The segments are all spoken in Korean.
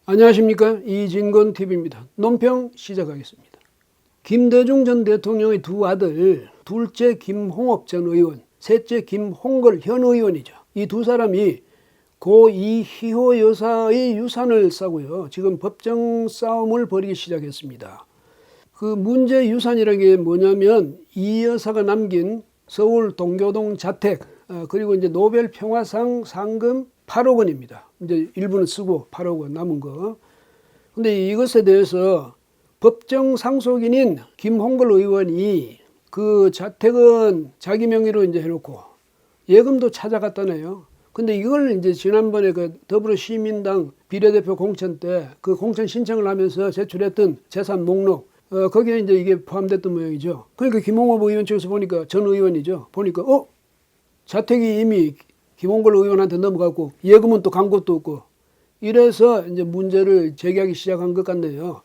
안녕하십니까, 이진건 TV입니다. 논평 시작하겠습니다. 김대중 전 대통령의 두 아들, 둘째 김홍업 전 의원, 셋째 김홍걸 현 의원이죠. 이 두 사람이 고 이희호 여사의 유산을 싸고요, 지금 법정 싸움을 벌이기 시작했습니다. 그 문제 유산이라는 게 뭐냐면 이 여사가 남긴 서울 동교동 자택, 그리고 이제 노벨 평화상 상금 8억 원입니다. 이제 일부는 쓰고 8억 원 남은 거. 근데 이것에 대해서 법정 상속인인 김홍걸 의원이 그 자택은 자기 명의로 이제 해놓고 예금도 찾아갔다네요. 근데 이걸 이제 지난번에 그 더불어시민당 비례대표 공천 때 그 공천 신청을 하면서 제출했던 재산 목록, 거기에 이제 이게 포함됐던 모양이죠. 그러니까 김홍업 의원 측에서 보니까, 전 의원이죠. 보니까 자택이 이미 김홍걸 의원한테 넘어갔고 예금은 또 간 것도 없고, 이래서 이제 문제를 제기하기 시작한 것 같네요.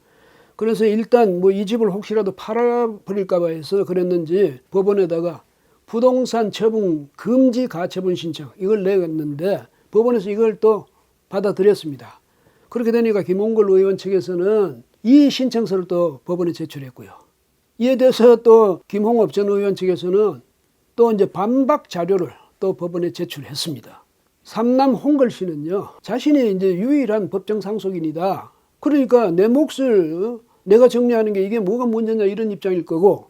그래서 일단 뭐 이 집을 혹시라도 팔아버릴까 봐 해서 그랬는지 법원에다가 부동산 처분 금지 가처분 신청 이걸 내갔는데 법원에서 이걸 또 받아들였습니다. 그렇게 되니까 김홍걸 의원 측에서는 이 신청서를 또 법원에 제출했고요. 이에 대해서 또 김홍업 전 의원 측에서는 또 이제 반박 자료를 또 법원에 제출했습니다. 삼남 홍걸 씨는요, 자신이 이제 유일한 법정 상속인이다. 그러니까 내 몫을 내가 정리하는 게 이게 뭐가 문제냐, 이런 입장일 거고,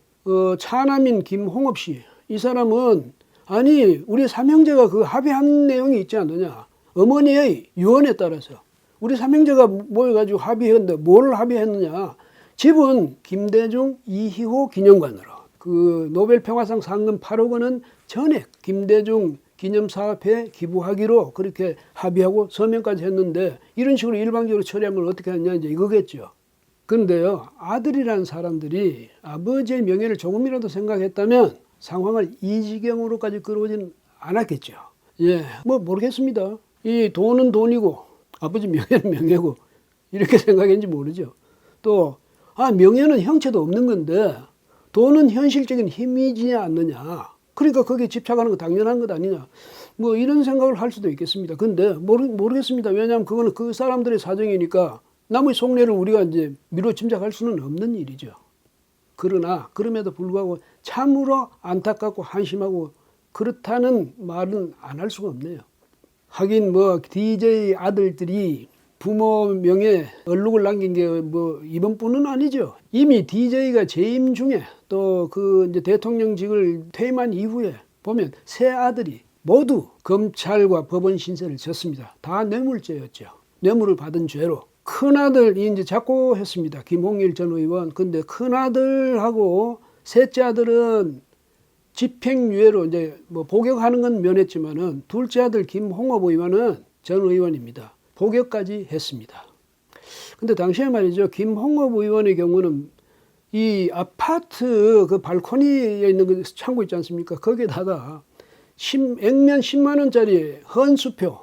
차남인 김홍업 씨, 이 사람은 아니 우리 삼형제가 그 합의한 내용이 있지 않느냐, 어머니의 유언에 따라서 우리 삼형제가 모여가지고 합의했는데 뭘 합의했느냐, 집은 김대중 이희호 기념관으로, 그 노벨 평화상 상금 8억 원은 전액 김대중 기념사업에 기부하기로 그렇게 합의하고 서명까지 했는데, 이런 식으로 일방적으로 처리하면 어떻게 하느냐, 이제 이거겠죠. 그런데요, 아들이라는 사람들이 아버지의 명예를 조금이라도 생각했다면 상황을 이 지경으로까지 끌어오지는 않았겠죠. 뭐 모르겠습니다. 이 돈은 돈이고 아버지 명예는 명예고 이렇게 생각했는지 모르죠. 또 명예는 형체도 없는 건데 돈은 현실적인 힘이지 않느냐, 그러니까 거기에 집착하는 거 당연한 것 아니냐, 뭐 이런 생각을 할 수도 있겠습니다. 근데 모르겠습니다. 왜냐하면 그거는 그 사람들의 사정이니까 남의 속내를 우리가 이제 미루어 짐작할 수는 없는 일이죠. 그러나 그럼에도 불구하고 참으로 안타깝고 한심하고 그렇다는 말은 안 할 수가 없네요. 하긴 뭐 DJ 아들들이 부모 명예 얼룩을 남긴 게 뭐 이번뿐은 아니죠. 이미 DJ가 재임 중에 또 그 이제 대통령직을 퇴임한 이후에 보면 세 아들이 모두 검찰과 법원 신세를 졌습니다. 다 뇌물죄였죠. 뇌물을 받은 죄로. 큰아들이 이제 작고했습니다. 김홍일 전 의원. 근데 큰아들하고 셋째 아들은 집행유예로 이제 뭐 복역하는 건 면했지만은, 둘째 아들 김홍업 의원은 전 의원입니다. 복역까지 했습니다. 근데 당시에 말이죠, 김홍업 의원의 경우는 이 아파트 그 발코니에 있는 그 창고 있지 않습니까? 거기에다가 액면 10만 원짜리 헌수표,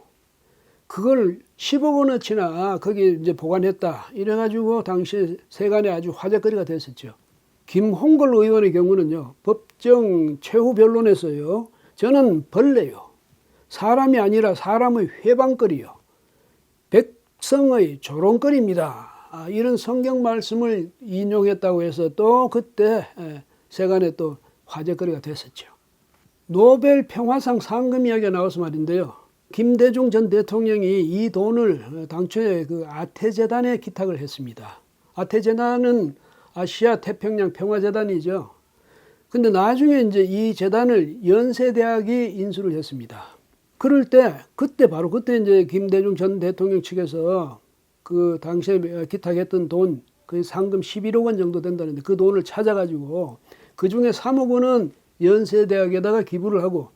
그걸 10억 원어치나 거기 이제 보관했다. 이래가지고 당시에 세간에 아주 화제거리가 됐었죠. 김홍걸 의원의 경우는요, 법정 최후 변론에서요, 저는 벌레요, 사람이 아니라 사람의 회방거리요, 백성의 조롱거리입니다. 이런 성경 말씀을 인용했다고 해서 또 그때 세간에 또 화제거리가 됐었죠. 노벨 평화상 상금 이야기가 나와서 말인데요, 김대중 전 대통령이 이 돈을 당초에 그 아태재단에 기탁을 했습니다. 아태재단은 아시아 태평양 평화재단이죠. 근데 나중에 이제 이 재단을 연세대학이 인수를 했습니다. 그럴 때 바로 그때 이제 김대중 전 대통령 측에서 그 당시에 기탁했던 돈, 그 상금 11억 원 정도 된다는데 그 돈을 찾아가지고 그 중에 3억 원은 연세대학에다가 기부를 하고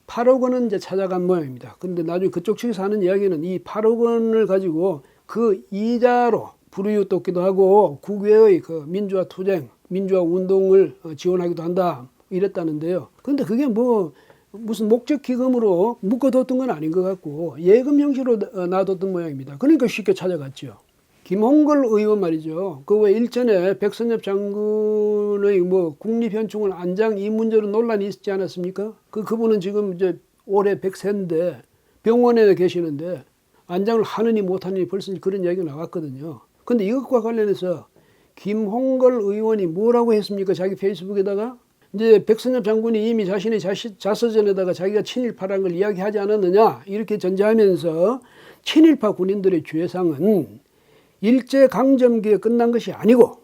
8억 원은 이제 찾아간 모양입니다. 근데 나중에 그쪽 측에서 하는 이야기는 이 8억 원을 가지고 그 이자로 불이웃 돕기도 하고 국외의 그 민주화 투쟁, 민주화 운동을 지원하기도 한다, 이랬다는데요. 근데 그게 뭐 무슨 목적 기금으로 묶어뒀던 건 아닌 것 같고 예금 형식으로 놔뒀던 모양입니다. 그러니까 쉽게 찾아갔죠. 김홍걸 의원 말이죠. 그 왜 일전에 백선엽 장군의 뭐 국립현충원 안장 이 문제로 논란이 있지 않았습니까? 그분은 지금 이제 올해 100세인데 병원에 계시는데 안장을 하느니 못하느니 벌써 그런 이야기가 나왔거든요. 근데 이것과 관련해서 김홍걸 의원이 뭐라고 했습니까? 자기 페이스북에다가 이제 백선엽 장군이 이미 자신의 자서전에다가 자기가 친일파라는 걸 이야기하지 않았느냐 이렇게 전제하면서 친일파 군인들의 죄상은 일제강점기에 끝난 것이 아니고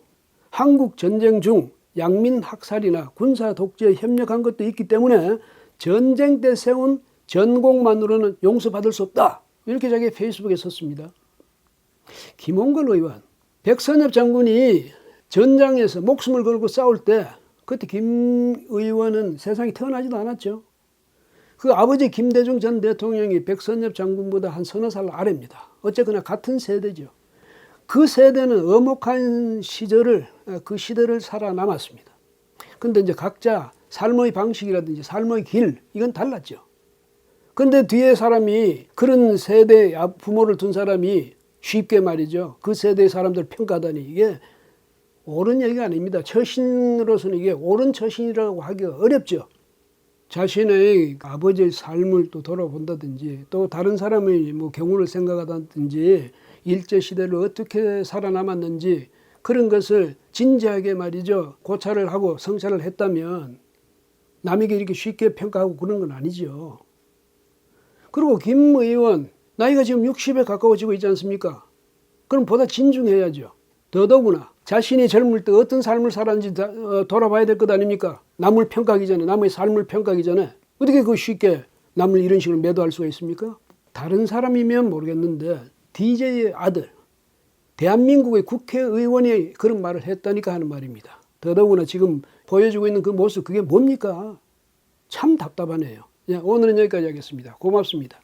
한국전쟁 중 양민학살이나 군사 독재에 협력한 것도 있기 때문에 전쟁 때 세운 전공만으로는 용서받을 수 없다. 이렇게 자기 페이스북에 썼습니다. 김홍걸 의원, 백선엽 장군이 전장에서 목숨을 걸고 싸울 때 그때 김 의원은 세상에 태어나지도 않았죠. 그 아버지 김대중 전 대통령이 백선엽 장군보다 한 서너 살 아래입니다. 어쨌거나 같은 세대죠. 그 세대는 엄혹한 그 시대를 살아남았습니다. 근데 이제 각자 삶의 방식이라든지 삶의 길, 이건 달랐죠. 근데 뒤에 사람이 그런 세대 부모를 둔 사람이 쉽게 말이죠. 그 세대의 사람들 평가하다니 이게 옳은 얘기가 아닙니다. 처신으로서는 이게 옳은 처신이라고 하기가 어렵죠. 자신의 아버지의 삶을 또 돌아본다든지 또 다른 사람의 뭐 경우를 생각하다든지 일제시대를 어떻게 살아남았는지 그런 것을 진지하게 말이죠. 고찰을 하고 성찰을 했다면 남에게 이렇게 쉽게 평가하고 그런 건 아니죠. 그리고 김 의원 나이가 지금 60에 가까워지고 있지 않습니까? 그럼 보다 진중해야죠. 더더구나 자신이 젊을 때 어떤 삶을 살았는지 돌아봐야 될 것 아닙니까? 남을 평가하기 전에, 남의 삶을 평가하기 전에 어떻게 그 쉽게 남을 이런 식으로 매도할 수가 있습니까? 다른 사람이면 모르겠는데 DJ의 아들, 대한민국의 국회의원이 그런 말을 했다니까 하는 말입니다. 더더구나 지금 보여주고 있는 그 모습 그게 뭡니까? 참 답답하네요. 오늘은 여기까지 하겠습니다. 고맙습니다.